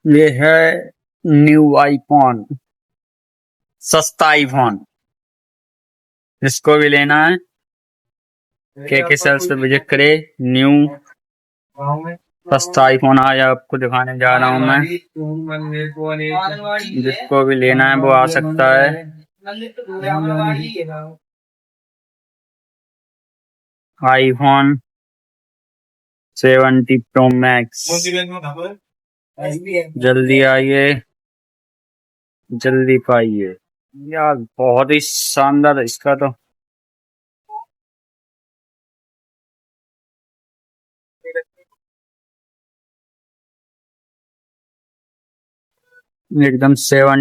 ये है new iPhone, सस्ता आईफोन। जिसको भी लेना है के सेल्स पे विजिट करे। न्यू सस्ता आईफोन आज आपको दिखाने जा रहा हूँ मैं। जिसको भी लेना है वो आ सकता है। IPhone 70 pro max. जल्दी आइए, जल्दी पाइए। यार बहुत ही शानदार इसका तो एकदम 7